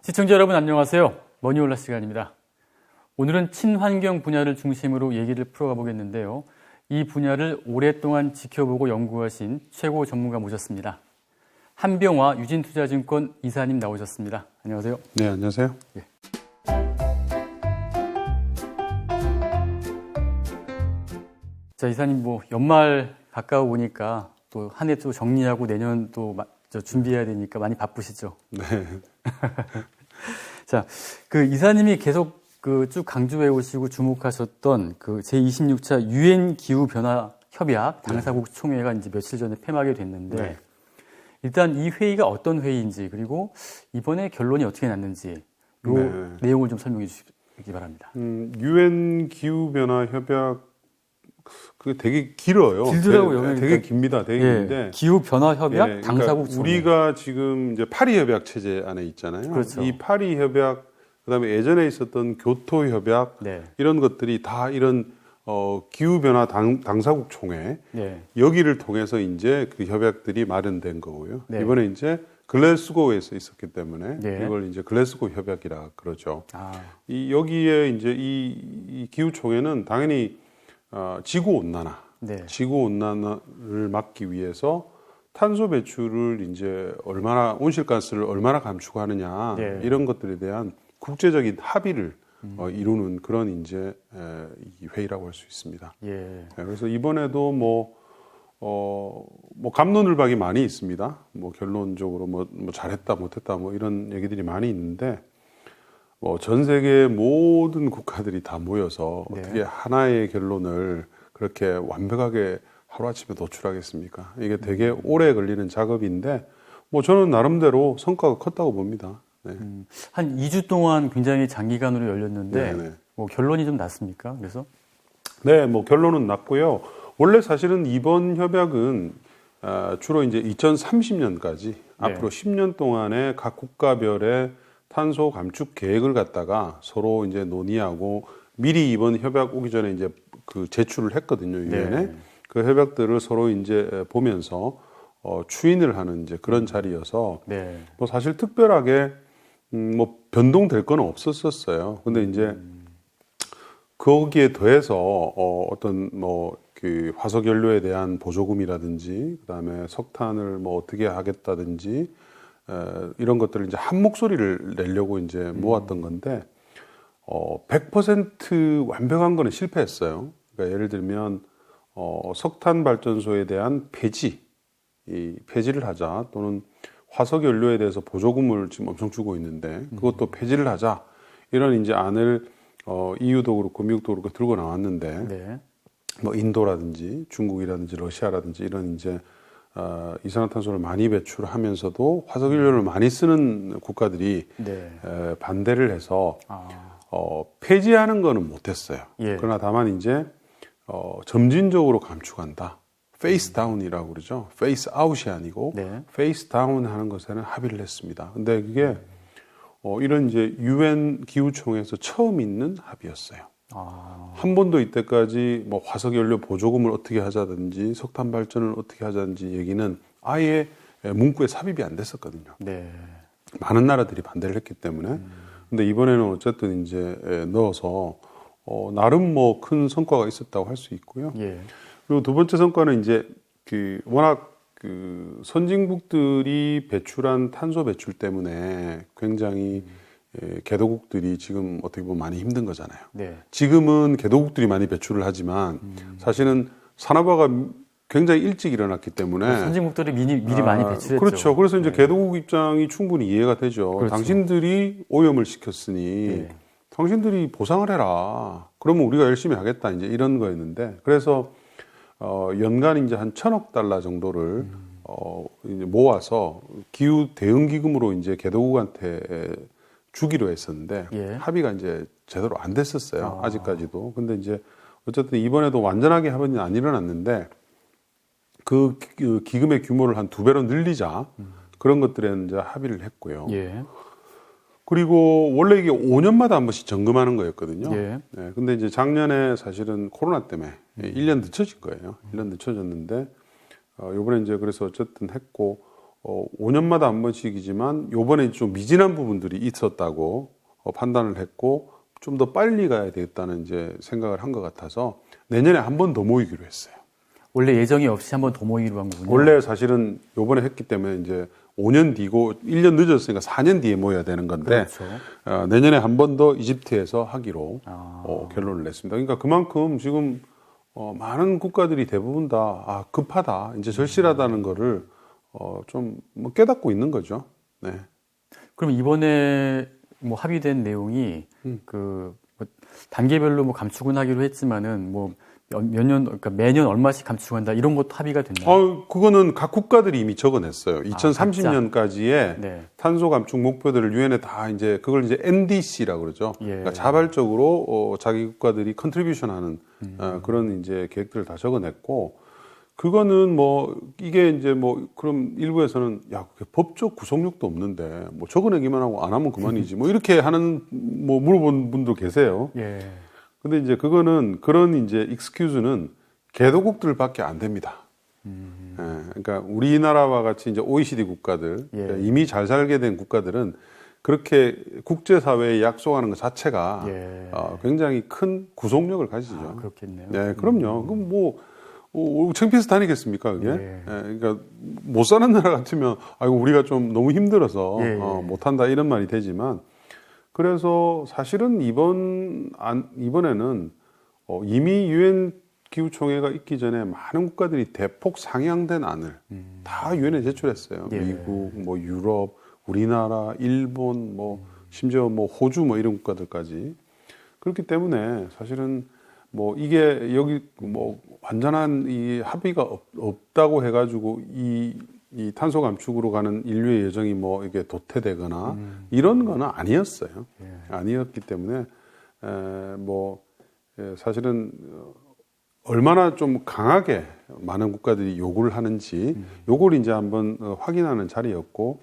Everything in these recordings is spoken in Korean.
시청자 여러분 안녕하세요. 머니올라 시간입니다. 오늘은 친환경 분야를 중심으로 얘기를 풀어가 보겠는데요. 이 분야를 오랫동안 지켜보고 연구하신 최고 전문가 모셨습니다. 한병화 유진투자증권 이사님 나오셨습니다. 안녕하세요. 네, 안녕하세요. 네. 자, 이사님 연말 가까워 오니까 또 한 해 또 정리하고 내년 또 준비해야 되니까 많이 바쁘시죠? 네. 자, 이사님이 계속 쭉 강조해 오시고 주목하셨던 제26차 유엔 기후 변화 협약 당사국 총회가 이제 며칠 전에 폐막이 됐는데 네. 일단 이 회의가 어떤 회의인지 그리고 이번에 결론이 어떻게 났는지 요 내용을 좀 설명해 주시기 바랍니다. 유엔 기후 변화 협약 그게 되게 길어요. 길더라고요. 되게 깁니다. 되게 긴데. 기후 변화 협약 예, 당사국 그러니까 총회. 우리가 지금 이제 파리 협약 체제 안에 있잖아요. 그렇죠. 이 파리 협약 그다음에 예전에 있었던 교토 협약 이런 것들이 다 이런 기후 변화 당사국 총회 여기를 통해서 이제 그 협약들이 마련된 거고요. 이번에 이제 글래스고에서 있었기 때문에 이걸 이제 글래스고 협약이라 그러죠. 여기에 이제 이 기후 총회는 당연히 지구 온난화, 지구 온난화를 막기 위해서 탄소 배출을 이제 온실가스를 얼마나 감축하느냐 이런 것들에 대한 국제적인 합의를 이루는 그런 이제 이 회의라고 할 수 있습니다. 그래서 이번에도 갑론을박이 많이 있습니다. 결론적으로 잘했다 못했다 이런 얘기들이 많이 있는데 전 세계 모든 국가들이 다 모여서 어떻게 하나의 결론을 그렇게 완벽하게 하루아침에 도출하겠습니까? 이게 되게 오래 걸리는 작업인데 저는 나름대로 성과가 컸다고 봅니다. 한 2주 동안 굉장히 장기간으로 열렸는데 결론이 좀 났습니까? 그래서? 네, 결론은 났고요. 원래 사실은 이번 협약은 주로 이제 2030년까지 앞으로 10년 동안의 각 국가별의 탄소 감축 계획을 갖다가 서로 이제 논의하고 미리 이번 협약 오기 전에 이제 제출을 했거든요, 유엔에. 그 협약들을 서로 이제 보면서 추인을 하는 이제 그런 자리여서 사실 특별하게 변동될 건 없었었어요. 근데 이제 거기에 더해서 어떤 그 화석 연료에 대한 보조금이라든지 그다음에 석탄을 어떻게 하겠다든지 이런 것들을 이제 한 목소리를 내려고 이제 모았던 건데 100% 완벽한 거는 실패했어요. 그러니까 예를 들면 석탄 발전소에 대한 폐지를 하자 또는 화석 연료에 대해서 보조금을 지금 엄청 주고 있는데 그것도 폐지를 하자 이런 이제 안을 EU도 그렇고 미국도 그렇고 들고 나왔는데 인도라든지 중국이라든지 러시아라든지 이런 이제 이산화탄소를 많이 배출하면서도 화석연료를 많이 쓰는 국가들이 반대를 해서 폐지하는 거는 못했어요. 그러나 다만 이제 점진적으로 감축한다. 페이스 다운이라고 그러죠. 페이스 아웃이 아니고 페이스 다운 하는 것에는 합의를 했습니다. 근데 그게 이런 이제 유엔 기후총회에서 처음 있는 합의였어요. 한 번도 이때까지 화석연료 보조금을 어떻게 하자든지 석탄 발전을 어떻게 하자든지 얘기는 아예 문구에 삽입이 안 됐었거든요. 많은 나라들이 반대를 했기 때문에. 근데 이번에는 어쨌든 이제 넣어서 나름 큰 성과가 있었다고 할 수 있고요. 그리고 두 번째 성과는 이제 워낙 선진국들이 배출한 탄소 배출 때문에 굉장히 개도국들이 지금 어떻게 보면 많이 힘든 거잖아요. 지금은 개도국들이 많이 배출을 하지만 사실은 산업화가 굉장히 일찍 일어났기 때문에 선진국들이 미리 많이 배출했죠. 그렇죠. 그래서 이제 개도국 입장이 충분히 이해가 되죠. 당신들이 오염을 시켰으니 당신들이 보상을 해라. 그러면 우리가 열심히 하겠다. 이제 이런 거였는데 그래서 연간 이제 한 $1,000억 정도를 이제 모아서 기후 대응 기금으로 이제 개도국한테 주기로 했었는데 합의가 이제 제대로 안 됐었어요. 아직까지도. 근데 이제 어쨌든 이번에도 완전하게 합의는 안 일어났는데 그 기금의 규모를 한 2배로 늘리자 그런 것들에 이제 합의를 했고요. 그리고 원래 이게 5년마다 한 번씩 점검하는 거였거든요. 근데 이제 작년에 사실은 코로나 때문에 1년 늦춰진 거예요. 1년 늦춰졌는데 요번에 이제 그래서 어쨌든 했고 5년마다 한 번씩이지만 요번에 좀 미진한 부분들이 있었다고 판단을 했고 좀 더 빨리 가야 되겠다는 이제 생각을 한 것 같아서 내년에 한 번 더 모이기로 했어요. 원래 예정이 없이 한 번 더 모이기로 한 거군요. 원래 사실은 요번에 했기 때문에 이제 5년 뒤고 1년 늦었으니까 4년 뒤에 모여야 되는 건데 그렇죠. 내년에 한 번 더 이집트에서 하기로 아. 결론을 냈습니다. 그러니까 그만큼 지금 많은 국가들이 대부분 다 급하다, 이제 절실하다는 거를 좀 뭐 깨닫고 있는 거죠. 네. 그럼 이번에 뭐 합의된 내용이 뭐 단계별로 뭐 감축은 하기로 했지만은 뭐 몇 년, 그러니까 매년 얼마씩 감축한다 이런 것도 합의가 됐나요? 그거는 각 국가들이 이미 적어냈어요. 2030년까지의 네. 탄소 감축 목표들을 유엔에 다 이제 그걸 이제 NDC라고 그러죠. 예. 그러니까 자발적으로 자기 국가들이 컨트리뷰션하는 그런 이제 계획들을 다 적어냈고 그거는 뭐 이게 이제 뭐 그럼 일부에서는 야 그게 법적 구속력도 없는데 뭐 적어내기만 하고 안 하면 그만이지 뭐 이렇게 하는 뭐 물어본 분도 계세요. 예. 근데 이제 그거는 그런 이제 익스큐즈는 개도국들밖에 안 됩니다. 그러니까 우리나라와 같이 이제 OECD 국가들 그러니까 이미 잘 살게 된 국가들은 그렇게 국제사회에 약속하는 것 자체가 굉장히 큰 구속력을 가지죠. 그렇겠네요. 네, 그럼요. 그럼 뭐 창피해서 다니겠습니까, 그게? 그러니까 못 사는 나라 같으면 아이고 우리가 좀 너무 힘들어서 못한다 이런 말이 되지만 그래서 사실은 이번에는 이미 유엔 기후총회가 있기 전에 많은 국가들이 대폭 상향된 안을 다 유엔에 제출했어요. 미국, 뭐 유럽, 우리나라, 일본, 뭐 심지어 뭐 호주 뭐 이런 국가들까지. 그렇기 때문에 사실은 뭐 이게 여기 뭐 완전한 이 합의가 없다고 해가지고 이 탄소 감축으로 가는 인류의 여정이 뭐 이게 도태되거나 이런 거는 아니었어요. 아니었기 때문에 사실은 얼마나 좀 강하게 많은 국가들이 요구를 하는지 요걸 이제 한번 확인하는 자리였고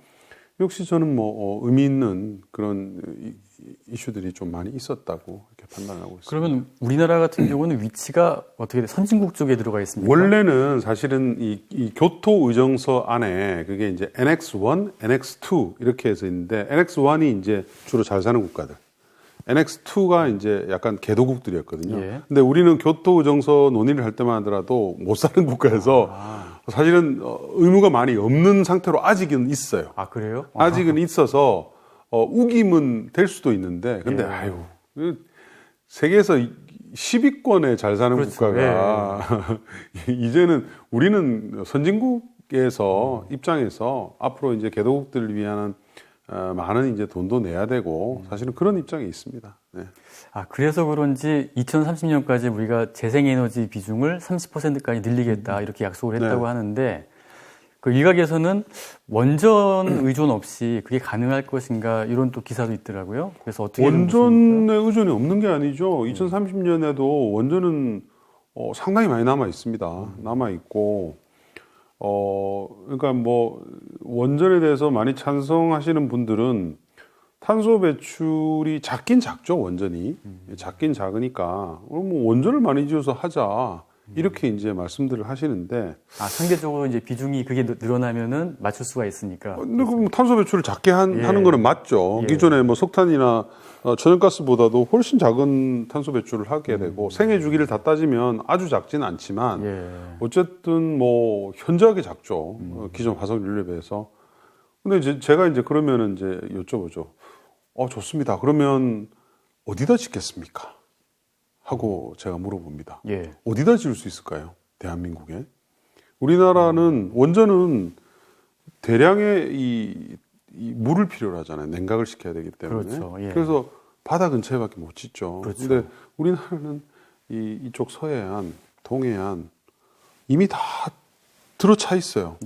역시 저는 뭐 의미 있는 그런 이슈들이 좀 많이 있었다고 이렇게 판단하고 있습니다. 그러면 우리나라 같은 경우는 위치가 어떻게 돼? 선진국 쪽에 들어가 있습니까? 원래는 사실은 이 교토 의정서 안에 그게 이제 NX1, NX2 이렇게 해서 있는데 NX1이 이제 주로 잘 사는 국가들, NX2가 이제 약간 개도국들이었거든요. 근데 우리는 교토 의정서 논의를 할 때만 하더라도 못 사는 국가에서 사실은 의무가 많이 없는 상태로 아직은 있어요. 아, 그래요? 아직은 있어서 우기면 될 수도 있는데 근데 아유 세계에서 10위권에 잘 사는 국가가 이제는 우리는 선진국에서 입장에서 앞으로 이제 개도국들을 위한 많은 이제 돈도 내야 되고 사실은 그런 입장에 있습니다. 네. 아, 그래서 그런지 2030년까지 우리가 재생에너지 비중을 30%까지 늘리겠다 이렇게 약속을 했다고 하는데 그 일각에서는 원전 의존 없이 그게 가능할 것인가 이런 또 기사도 있더라고요. 그래서 어떻게 원전에 의존이 없는 게 아니죠. 2030년에도 원전은 상당히 많이 남아 있습니다. 남아 있고 그러니까 뭐 원전에 대해서 많이 찬성하시는 분들은 탄소 배출이 작긴 작죠. 원전이 작긴 작으니까 뭐 원전을 많이 지어서 하자. 이렇게 이제 말씀들을 하시는데 상대적으로 이제 비중이 그게 늘어나면은 맞출 수가 있으니까. 근데 그럼 탄소 배출을 작게 하는 거는 맞죠. 기존에 뭐 석탄이나 천연가스보다도 훨씬 작은 탄소 배출을 하게 되고 생애 주기를 다 따지면 아주 작지는 않지만 어쨌든 뭐 현저하게 작죠. 기존 화석 연료에 비해서. 근데 이제 제가 이제 그러면은 이제 여쭤보죠. 좋습니다. 그러면 어디다 짓겠습니까? 하고 제가 물어봅니다. 어디다 지을 수 있을까요? 대한민국에? 우리나라는 원전은 대량의 이 물을 필요로 하잖아요. 냉각을 시켜야 되기 때문에. 그렇죠. 그래서 바다 근처에밖에 못 짓죠. 그렇죠. 근데 우리나라는 이쪽 서해안, 동해안 이미 다 들어차 있어요.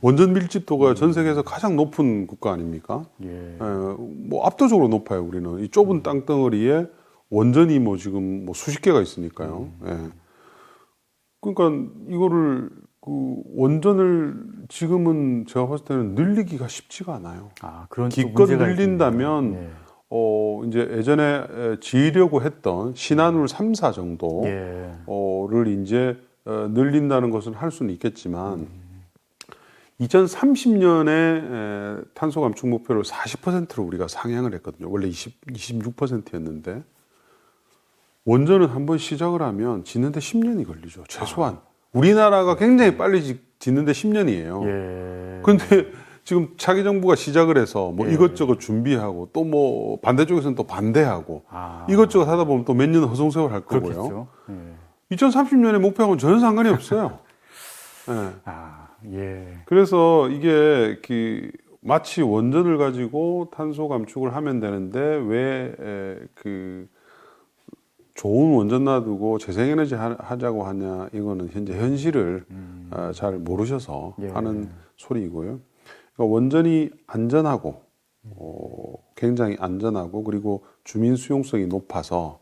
원전 밀집도가 전 세계에서 가장 높은 국가 아닙니까? 뭐 압도적으로 높아요. 우리는 이 좁은 땅덩어리에 원전이 뭐 지금 뭐 수십 개가 있으니까요. 그러니까 이거를 원전을 지금은 제가 봤을 때는 늘리기가 쉽지가 않아요. 그런 기껏 늘린다면 이제 예전에 지으려고 했던 신한울 3사 정도를 이제 늘린다는 것을 할 수는 있겠지만 2030년에 탄소 감축 목표를 40%로 우리가 상향을 했거든요. 원래 26%였는데 원전은 한번 시작을 하면 짓는데 10년이 걸리죠. 최소한. 우리나라가 굉장히 빨리 짓는데 10년이에요. 예. 그런데 지금 차기 정부가 시작을 해서 뭐 예. 이것저것 준비하고 또 뭐 반대쪽에서는 또 반대하고 아. 이것저것 하다 보면 또 몇 년 허송세월 할 거고요. 그렇겠죠. 예. 2030년의 목표하고는 전혀 상관이 없어요. 예. 아, 예. 그래서 이게 마치 원전을 가지고 탄소 감축을 하면 되는데 왜 좋은 원전 놔두고 재생에너지 하자고 하냐, 이거는 현재 현실을 잘 모르셔서 예. 하는 소리이고요. 그러니까 원전이 안전하고 굉장히 안전하고 그리고 주민 수용성이 높아서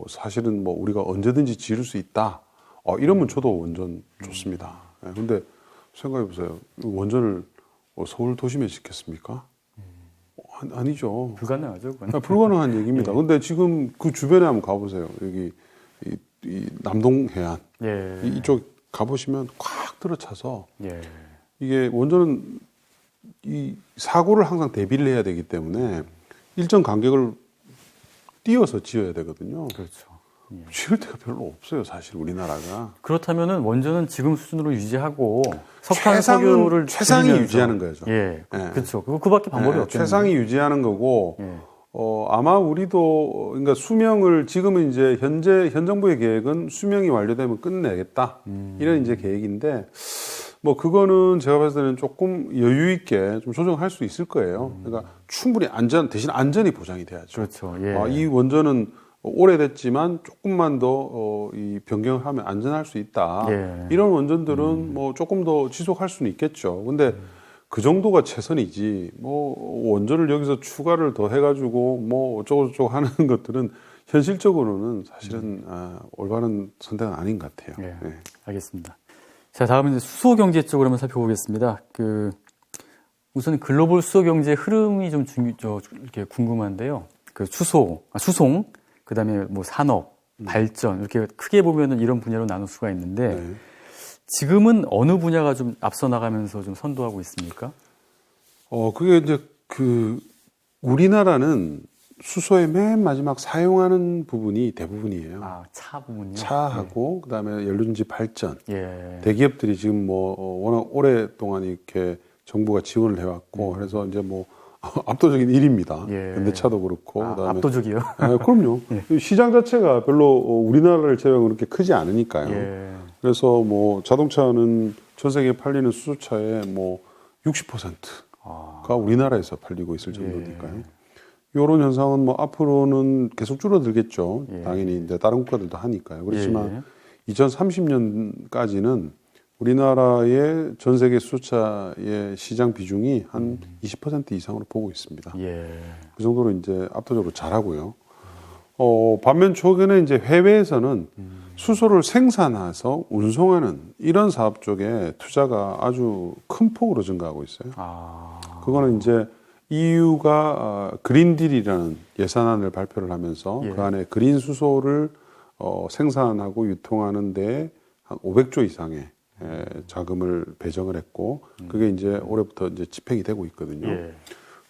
사실은 뭐 우리가 언제든지 지을 수 있다. 이러면 저도 원전 좋습니다. 근데 생각해 보세요. 원전을 서울 도심에 짓겠습니까? 아니죠. 불가능하죠. 그건. 불가능한 얘기입니다. 예. 근데 지금 그 주변에 한번 가보세요. 여기 이 남동 해안 예. 이쪽 가보시면 꽉 들어차서 예. 이게 원전은 이 사고를 항상 대비를 해야 되기 때문에 일정 간격을 띄어서 지어야 되거든요. 그렇죠. 예. 지을 데가 별로 없어요, 사실 우리나라가. 그렇다면은 원전은 지금 수준으로 유지하고 석탄 석유를 최상이 줄이면서. 유지하는 거죠. 예. 예. 그렇죠. 그밖에 방법이 없겠네요. 최상이 유지하는 거고 예. 아마 우리도 그러니까 수명을 지금은 이제 현 정부의 계획은 수명이 완료되면 끝내겠다 이런 이제 계획인데 뭐 그거는 제가 봤을 때는 조금 여유 있게 좀 조정할 수 있을 거예요. 그러니까 충분히 대신 안전이 보장이 돼야죠. 그렇죠. 예. 이 원전은 오래됐지만 조금만 더 이 변경을 하면 안전할 수 있다. 예. 이런 원전들은 뭐 조금 더 지속할 수는 있겠죠. 근데 그 정도가 최선이지 뭐 원전을 여기서 추가를 더 해가지고 뭐 어쩌고저쩌고 하는 것들은 현실적으로는 사실은 올바른 선택은 아닌 것 같아요. 예. 네. 알겠습니다. 자, 다음은 이제 수소 경제 쪽으로 한번 살펴보겠습니다. 우선 글로벌 수소 경제 흐름이 좀 이렇게 궁금한데요. 수송, 그다음에 뭐 산업, 발전 이렇게 크게 보면은 이런 분야로 나눌 수가 있는데 네. 지금은 어느 분야가 좀 앞서 나가면서 좀 선도하고 있습니까? 그게 이제 우리나라는 수소의 맨 마지막 사용하는 부분이 대부분이에요. 차 부분요? 차하고 그다음에 연료전지 발전. 예. 대기업들이 지금 뭐 워낙 오랫동안 이렇게 정부가 지원을 해왔고 그래서 이제 뭐 압도적인 1위입니다. 예. 현대차도 그렇고 그다음에 압도적이요? 그럼요. 예. 시장 자체가 별로 우리나라를 제외하고 그렇게 크지 않으니까요. 예. 그래서 뭐 자동차는 전 세계에 팔리는 수소차의 뭐 60%가 우리나라에서 팔리고 있을 정도니까요. 이런 현상은 뭐 앞으로는 계속 줄어들겠죠. 예. 당연히 이제 다른 국가들도 하니까요. 그렇지만 예. 2030년까지는 우리나라의 전 세계 수소차의 시장 비중이 한 20% 이상으로 보고 있습니다. 예. 그 정도로 이제 압도적으로 잘하고요. 반면 최근에 이제 해외에서는 수소를 생산해서 운송하는 이런 사업 쪽에 투자가 아주 큰 폭으로 증가하고 있어요. 그거는 이제 EU가 그린딜이라는 예산안을 발표를 하면서 예. 그 안에 그린 수소를 생산하고 유통하는 데 한 500조 이상의 자금을 배정을 했고 그게 이제 올해부터 이제 집행이 되고 있거든요. 예.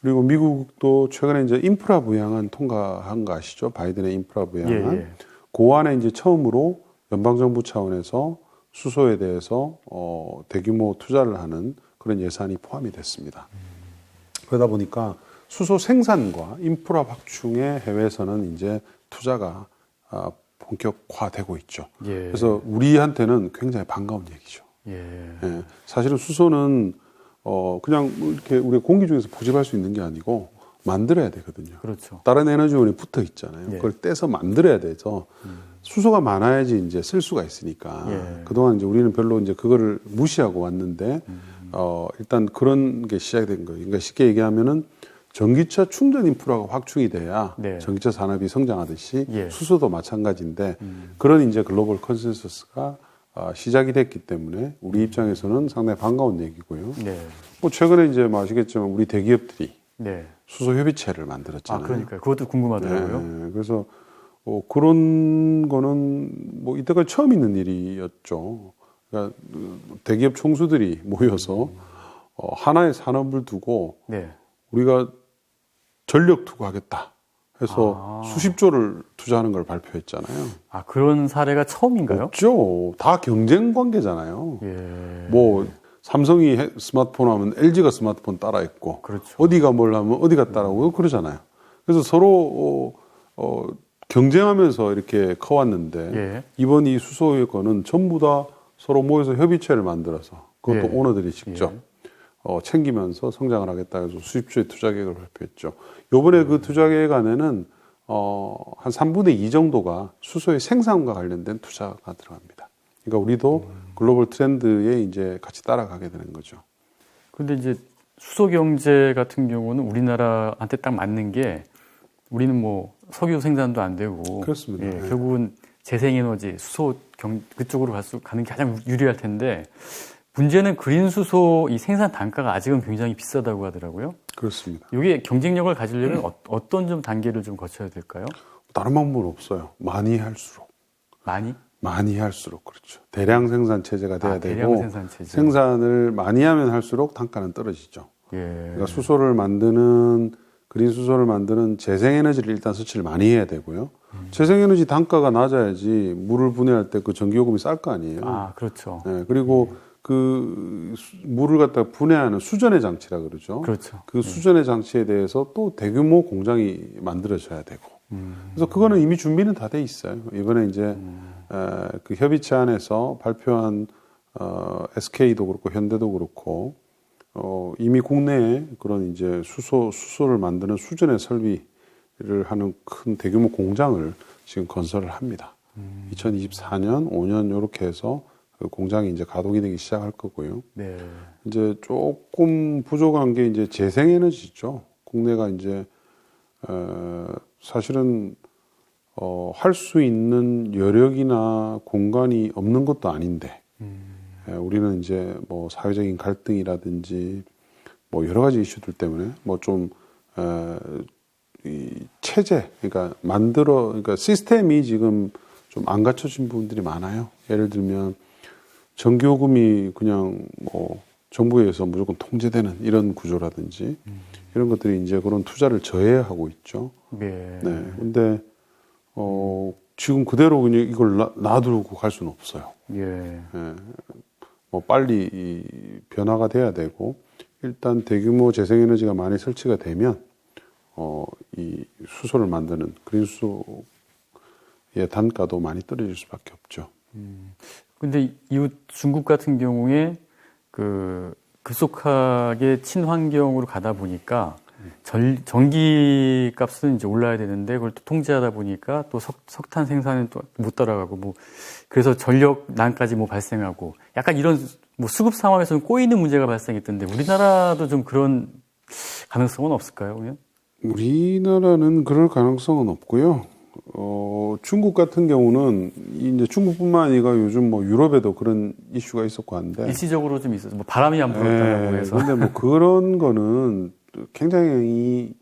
그리고 미국도 최근에 이제 인프라 부양안 통과한 거 아시죠? 바이든의 인프라 부양안. 예. 그 안에 이제 처음으로 연방정부 차원에서 수소에 대해서 대규모 투자를 하는 그런 예산이 포함이 됐습니다. 그러다 보니까 수소 생산과 인프라 확충에 해외에서는 이제 투자가 본격화되고 있죠. 예. 그래서 우리한테는 굉장히 반가운 얘기죠. 예. 예, 사실은 수소는 그냥 이렇게 우리가 공기 중에서 포집할 수 있는 게 아니고 만들어야 되거든요. 그렇죠. 다른 에너지원이 붙어 있잖아요. 예. 그걸 떼서 만들어야 돼서 수소가 많아야지 이제 쓸 수가 있으니까 예. 그동안 이제 우리는 별로 이제 그거를 무시하고 왔는데 일단 그런 게 시작이 된 거예요. 그러니까 쉽게 얘기하면은 전기차 충전 인프라가 확충이 돼야 네. 전기차 산업이 성장하듯이 예. 수소도 마찬가지인데 그런 이제 글로벌 컨센서스가 시작이 됐기 때문에 우리 입장에서는 상당히 반가운 얘기고요. 네. 뭐 최근에 이제 뭐 아시겠지만 우리 대기업들이 네. 수소 협의체를 만들었잖아요. 그러니까요. 그것도 궁금하더라고요. 네, 그래서 그런 거는 뭐 이때까지 처음 있는 일이었죠. 그러니까 대기업 총수들이 모여서 하나의 산업을 두고 네. 우리가 전력 투구하겠다 해서 수십조를 투자하는 걸 발표했잖아요. 아, 그런 사례가 처음인가요? 없죠. 다 경쟁 관계잖아요. 예. 뭐 삼성이 스마트폰 하면 LG가 스마트폰 따라했고, 그렇죠. 어디가 뭘 하면 어디가 따라오고 그러잖아요. 그래서 서로 경쟁하면서 이렇게 커왔는데 예. 이번 이 수소유건은 전부 다 서로 모여서 협의체를 만들어서 그것도 예. 오너들이 직접 챙기면서 성장을 하겠다 해서 수십조의 투자 계획을 발표했죠. 요번에 그 투자 계획 안에는 한 3분의 2 정도가 수소의 생산과 관련된 투자가 들어갑니다. 그러니까 우리도 글로벌 트렌드에 이제 같이 따라가게 되는 거죠. 근데 이제 수소 경제 같은 경우는 우리나라한테 딱 맞는 게 우리는 뭐 석유 생산도 안 되고 그렇습니다. 예, 결국은 재생에너지, 수소 그쪽으로 가는 게 가장 유리할 텐데 문제는 그린 수소 이 생산 단가가 아직은 굉장히 비싸다고 하더라고요. 그렇습니다. 이게 경쟁력을 가지려면 어떤 좀 단계를 좀 거쳐야 될까요? 다른 방법은 없어요. 많이 할수록. 많이 할수록 그렇죠. 대량 생산 체제가 돼야 되고 대량 생산 체제. 생산을 많이 하면 할수록 단가는 떨어지죠. 예. 그러니까 그린 수소를 만드는 재생에너지를 일단 설치를 많이 해야 되고요. 재생에너지 단가가 낮아야지 물을 분해할 때 그 전기요금이 쌀 거 아니에요. 아, 그렇죠. 네, 그리고 그 물을 갖다 분해하는 수전의 장치라 그러죠. 그렇죠. 그 수전의 장치에 대해서 또 대규모 공장이 만들어져야 되고. 그래서 그거는 이미 준비는 다 돼 있어요. 이번에 이제 그 협의체 안에서 발표한 SK도 그렇고 현대도 그렇고 이미 국내에 그런 이제 수소를 만드는 수전의 설비를 하는 큰 대규모 공장을 지금 건설을 합니다. 2024년, 5년 이렇게 해서 그 공장이 이제 가동이 되기 시작할 거고요. 네. 이제 조금 부족한 게 이제 재생에너지죠. 국내가 이제 사실은 할 수 있는 여력이나 공간이 없는 것도 아닌데 우리는 이제 뭐 사회적인 갈등이라든지 뭐 여러 가지 이슈들 때문에 뭐 좀 이 체제 그러니까 시스템이 지금 좀 안 갖춰진 부분들이 많아요. 예를 들면 전기요금이 그냥 뭐 정부에 의해서 무조건 통제되는 이런 구조라든지 이런 것들이 이제 그런 투자를 저해하고 있죠. 네. 네. 근데 지금 그대로 그냥 이걸 놔두고 갈 수는 없어요. 예. 예. 뭐 빨리 이 변화가 돼야 되고 일단 대규모 재생에너지가 많이 설치가 되면 이 수소를 만드는 그린 수소의 단가도 많이 떨어질 수밖에 없죠. 근데 이웃 중국 같은 경우에 급속하게 친환경으로 가다 보니까 전기 값은 이제 올라야 되는데 그걸 또 통제하다 보니까 또 석탄 생산은 또 못 따라가고 뭐 그래서 전력난까지 뭐 발생하고 약간 이런 뭐 수급 상황에서는 꼬이는 문제가 발생했던데 우리나라도 좀 그런 가능성은 없을까요, 그러면? 우리나라는 그럴 가능성은 없고요. 중국 같은 경우는 이제 중국뿐만 아니라 요즘 뭐 유럽에도 그런 이슈가 있었고 한데 일시적으로 좀 있어서 뭐 바람이 안 불었다고 해서. 근데 뭐 그런 거는 굉장히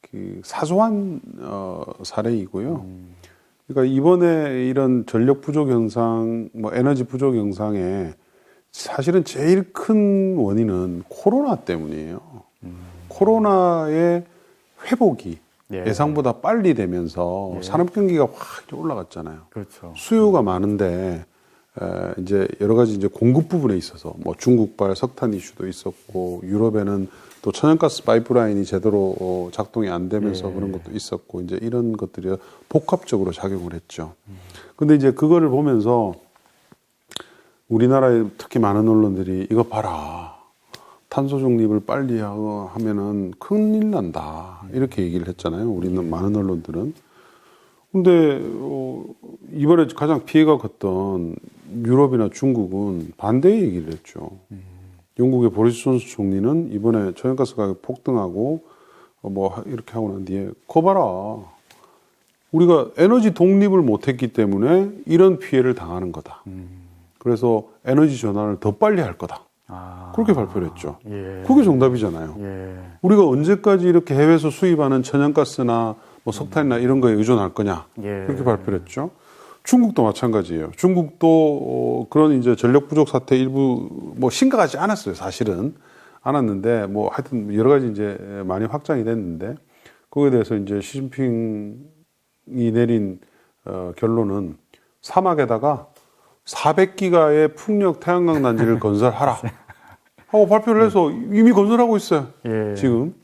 그 사소한 사례이고요. 그러니까 이번에 이런 전력 부족 현상, 뭐 에너지 부족 현상에 사실은 제일 큰 원인은 코로나 때문이에요. 코로나의 회복이 예상보다 빨리 되면서 산업 경기가 확 올라갔잖아요. 그렇죠. 수요가 많은데 이제 여러 가지 이제 공급 부분에 있어서 뭐 중국발 석탄 이슈도 있었고 유럽에는 또 천연가스 파이프라인이 제대로 작동이 안 되면서 그런 것도 있었고 이제 이런 것들이 복합적으로 작용을 했죠. 근데 이제 그거를 보면서 우리나라의 특히 많은 언론들이 이거 봐라. 탄소 중립을 빨리 하면은 큰일 난다. 이렇게 얘기를 했잖아요. 우리는 많은 언론들은. 근데 이번에 가장 피해가 컸던 유럽이나 중국은 반대의 얘기를 했죠. 영국의 보리스 존슨 총리는 이번에 천연가스 가격 폭등하고 뭐 이렇게 하고 난 뒤에 거 봐라. 우리가 에너지 독립을 못했기 때문에 이런 피해를 당하는 거다. 그래서 에너지 전환을 더 빨리 할 거다. 그렇게 발표를 했죠. 그게 정답이잖아요. 우리가 언제까지 이렇게 해외에서 수입하는 천연가스나 뭐 석탄이나 이런 거에 의존할 거냐. 그렇게 발표를 했죠. 중국도 마찬가지예요. 중국도 그런 이제 전력 부족 사태 일부 뭐 심각하지 않았어요. 사실은 않았는데 뭐 하여튼 여러 가지 이제 많이 확장이 됐는데 거기에 대해서 이제 시진핑이 내린 결론은 사막에다가 400기가의 풍력 태양광 단지를 건설하라 하고 발표를 해서 이미 건설하고 있어요. 예. 지금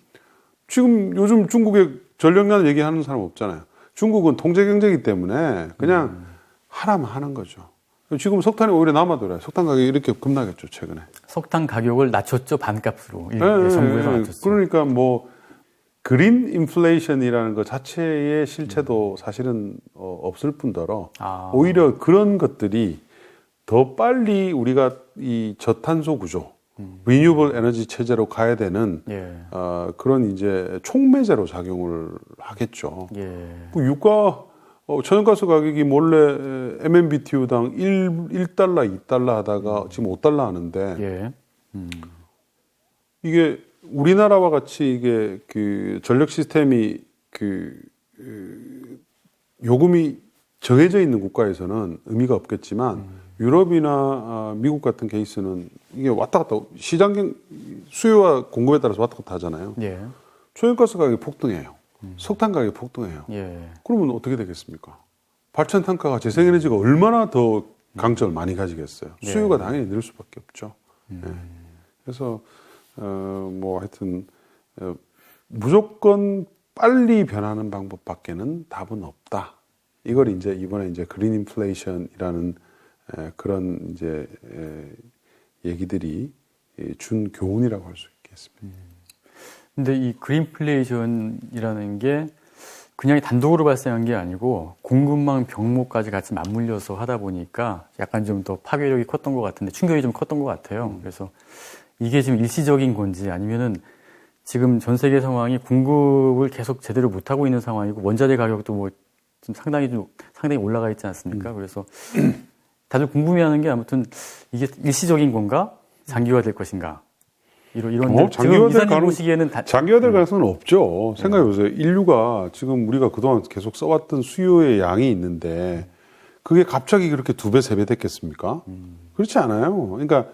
요즘 중국의 전력난 얘기하는 사람 없잖아요. 중국은 통제 경제이기 때문에 그냥 하라면 하는 거죠. 지금 석탄이 오히려 남아돌아요. 석탄 가격이 이렇게 급락했죠, 최근에. 석탄 가격을 낮췄죠, 반값으로. 정부에서 낮췄죠. 그러니까 뭐 그린 인플레이션이라는 것 자체의 실체도 사실은 없을 뿐더러 오히려 그런 것들이 더 빨리 우리가 이 저탄소 구조, 리뉴얼 에너지 체제로 가야 되는 그런 이제 촉매제로 작용을 하겠죠. 그 유가 천연가스 가격이 몰래 MMBTU당 1달러, 2달러 하다가 지금 5달러 하는데 이게 우리나라와 같이 이게 그 전력 시스템이 요금이 정해져 있는 국가에서는 의미가 없겠지만 유럽이나 미국 같은 케이스는 이게 왔다 갔다 수요와 공급에 따라서 왔다 갔다 하잖아요. 천연가스 가격이 폭등해요. 석탄 가격이 폭등해요. 그러면 어떻게 되겠습니까? 발전 탄가가 재생에너지가 얼마나 더 강점을 많이 가지겠어요. 수요가 당연히 늘 수밖에 없죠. 그래서 뭐 하여튼 무조건 빨리 변하는 방법밖에는 답은 없다. 이걸 이제 이번에 이제 그린 인플레이션이라는 그런 이제 얘기들이 준 교훈이라고 할 수 있겠습니다. 근데 이 그린플레이션이라는 게 그냥 단독으로 발생한 게 아니고 공급망 병목까지 같이 맞물려서 하다 보니까 약간 좀 더 파괴력이 컸던 것 같은데 충격이 좀 컸던 것 같아요. 그래서 이게 지금 일시적인 건지 아니면은 지금 전 세계 상황이 공급을 계속 제대로 못 하고 있는 상황이고 원자재 가격도 뭐 좀 상당히 올라가 있지 않습니까? 그래서 다들 궁금해하는 게 아무튼 이게 일시적인 건가 장기화될 것인가? 이런 장기화될 가능성은 없죠. 생각해 보세요. 인류가 지금 우리가 그동안 계속 써왔던 수요의 양이 있는데 그게 갑자기 그렇게 2배, 3배 됐겠습니까? 그렇지 않아요. 그러니까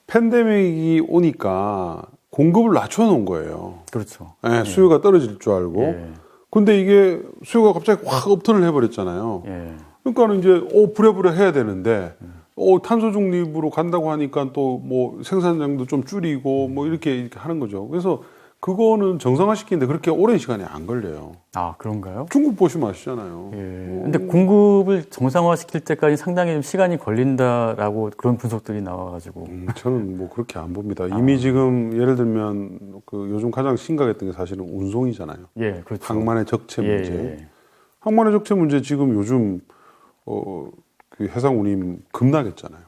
팬데믹이 오니까 공급을 낮춰놓은 거예요. 그렇죠. 수요가 떨어질 줄 알고. 근데 이게 수요가 갑자기 확 업턴을 해버렸잖아요. 그러니까는 이제 부랴부랴 해야 되는데 탄소 중립으로 간다고 하니까 또 뭐 생산량도 좀 줄이고 뭐 이렇게 하는 거죠. 그래서 그거는 정상화시키는데 그렇게 오랜 시간이 안 걸려요. 아, 그런가요? 중국 보시면 아시잖아요. 근데 공급을 정상화시킬 때까지 상당히 좀 시간이 걸린다라고 그런 분석들이 나와가지고. 저는 뭐 그렇게 안 봅니다. 이미 지금 예를 들면 그 요즘 가장 심각했던 게 사실은 운송이잖아요. 그렇죠. 항만의 적체 문제. 항만의 적체 문제 지금 요즘 그 해상 운임 급락했잖아요.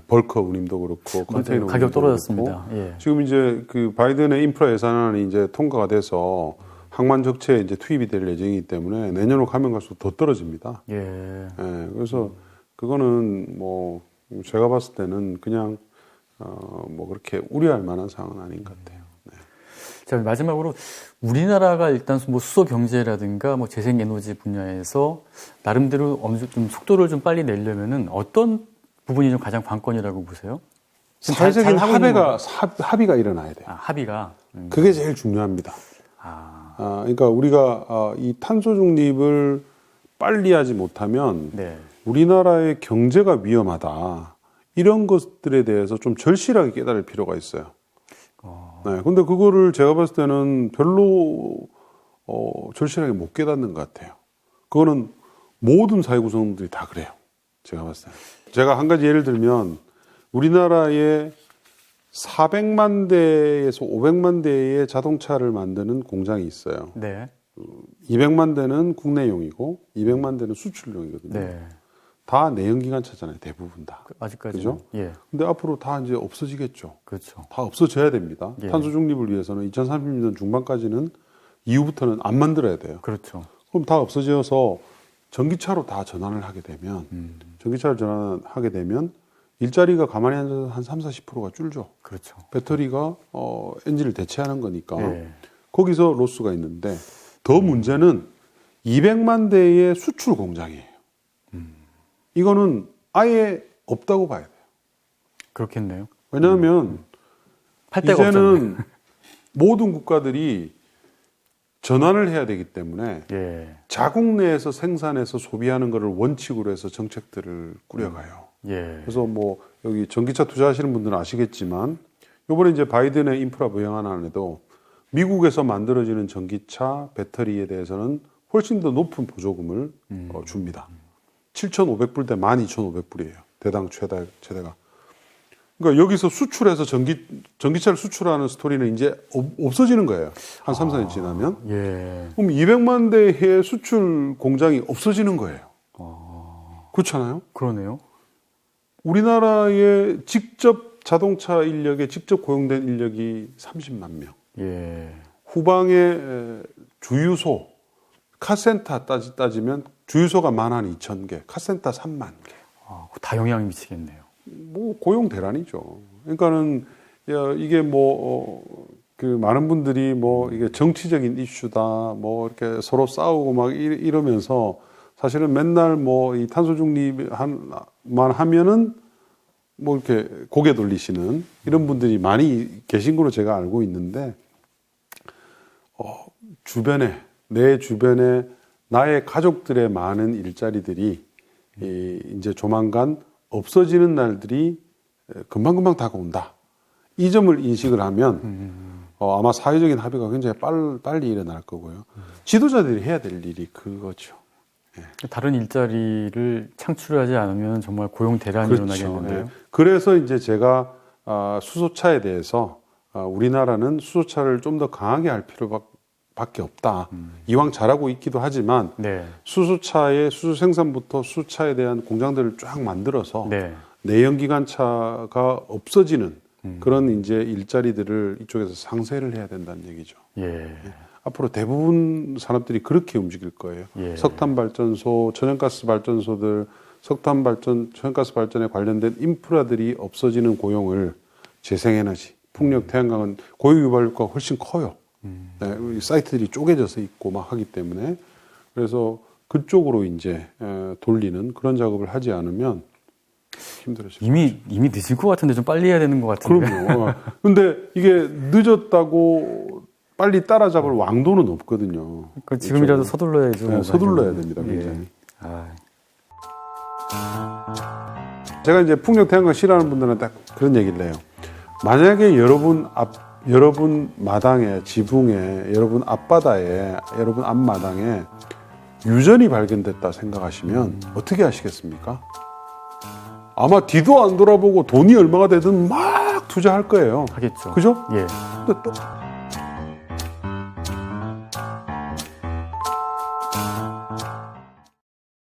벌커 운임도 그렇고 컨테이너 가격 떨어졌습니다. 지금 이제 그 바이든의 인프라 예산안이 이제 통과가 돼서 항만 적체에 이제 투입이 될 예정이기 때문에 내년으로 가면 갈수록 더 떨어집니다. 그래서 그거는 뭐 제가 봤을 때는 그냥 뭐 그렇게 우려할 만한 상황은 아닌 것 같아요. 자, 마지막으로 우리나라가 일단 뭐 수소 경제라든가 뭐 재생에너지 분야에서 나름대로 어느 정도 좀 속도를 좀 빨리 내려면은 어떤 부분이 좀 가장 관건이라고 보세요? 사회적인 합의가 일어나야 돼요. 합의가. 그게 제일 중요합니다. 그러니까 우리가 이 탄소 중립을 빨리 하지 못하면 우리나라의 경제가 위험하다. 이런 것들에 대해서 좀 절실하게 깨달을 필요가 있어요. 근데 그거를 제가 봤을 때는 별로 절실하게 못 깨닫는 것 같아요. 그거는 모든 사회 구성원들이 다 그래요. 제가 봤을 때. 제가 한 가지 예를 들면 우리나라에 400만 대에서 500만 대의 자동차를 만드는 공장이 있어요. 200만 대는 국내용이고 200만 대는 수출용이거든요. 다 내연기관차잖아요. 대부분 다. 아직까지. 그죠? 근데 앞으로 다 이제 없어지겠죠. 그렇죠. 다 없어져야 됩니다. 탄소 중립을 위해서는 2030년 중반까지는 이후부터는 안 만들어야 돼요. 그렇죠. 그럼 다 없어져서 전기차로 다 전환을 하게 되면 전기차를 전환하게 되면 일자리가 가만히 앉아서 한 30-40%가 줄죠. 그렇죠. 배터리가 엔진을 대체하는 거니까 거기서 로스가 있는데 더 문제는 200만 대의 수출 공장이에요. 이거는 아예 없다고 봐야 돼요. 그렇겠네요. 왜냐하면 할 데가 이제는 모든 국가들이 전환을 해야 되기 때문에 예. 자국 내에서 생산해서 소비하는 것을 원칙으로 해서 정책들을 꾸려가요. 예. 그래서 뭐 여기 전기차 투자하시는 분들은 아시겠지만 이번에 이제 바이든의 인프라 부양안에도 미국에서 만들어지는 전기차 배터리에 대해서는 훨씬 더 높은 보조금을 줍니다. 7,500불 대 12,500불이에요. 대당 최대가. 그러니까 여기서 수출해서 전기차를 수출하는 스토리는 이제 없어지는 거예요. 한 3, 4년 지나면. 예. 그럼 200만 대의 수출 공장이 없어지는 거예요. 그렇잖아요? 그러네요. 우리나라의 직접 자동차 인력에 직접 고용된 인력이 30만 명. 예. 후방의 주유소, 카센터 따지면 주유소가 12,000개, 카센터 3만 개. 다 영향이 미치겠네요. 뭐 고용 대란이죠. 그러니까는 이게 그 많은 분들이 뭐 이게 정치적인 이슈다, 뭐 이렇게 서로 싸우고 막 이러면서 사실은 맨날 뭐 이 탄소 중립만 하면은 뭐 이렇게 고개 돌리시는 이런 분들이 많이 계신 걸로 제가 알고 있는데 내 주변에 나의 가족들의 많은 일자리들이 이제 조만간 없어지는 날들이 금방금방 다가온다. 이 점을 인식을 하면 아마 사회적인 합의가 굉장히 빨리 일어날 거고요. 지도자들이 해야 될 일이 그거죠. 예. 다른 일자리를 창출하지 않으면 정말 고용 대란이 그렇죠. 일어나겠는데요. 예. 그래서 이제 제가 수소차에 대해서 우리나라는 수소차를 좀 더 강하게 할 필요밖에 없다. 이왕 잘하고 있기도 하지만 네. 수소 생산부터 수소차에 대한 공장들을 쫙 만들어서 네. 내연기관차가 없어지는 그런 이제 일자리들을 이쪽에서 상쇄를 해야 된다는 얘기죠. 예. 앞으로 대부분 산업들이 그렇게 움직일 거예요. 예. 석탄 발전소, 천연가스 발전소들, 천연가스 발전에 관련된 인프라들이 없어지는 고용을 재생에너지, 풍력, 태양광은 고용 유발효과가 훨씬 커요. 네, 우리 사이트들이 쪼개져서 있고 막 하기 때문에 그래서 그쪽으로 이제 돌리는 그런 작업을 하지 않으면 힘들어질 이미 늦을 것 같은데 좀 빨리 해야 되는 것 같은데. 그럼요. 근데 이게 늦었다고 빨리 따라잡을 왕도는 없거든요. 그러니까 지금이라도 그렇죠? 서둘러야죠. 네, 서둘러야 됩니다, 예. 굉장히. 제가 이제 풍력 태양광 싫어하는 분들한테 그런 얘기를 해요. 만약에 여러분 마당에, 지붕에, 여러분 앞바다에, 여러분 앞마당에 유전이 발견됐다 생각하시면 어떻게 하시겠습니까? 아마 뒤도 안 돌아보고 돈이 얼마가 되든 막 투자할 거예요. 하겠죠. 그죠? 예. 근데 또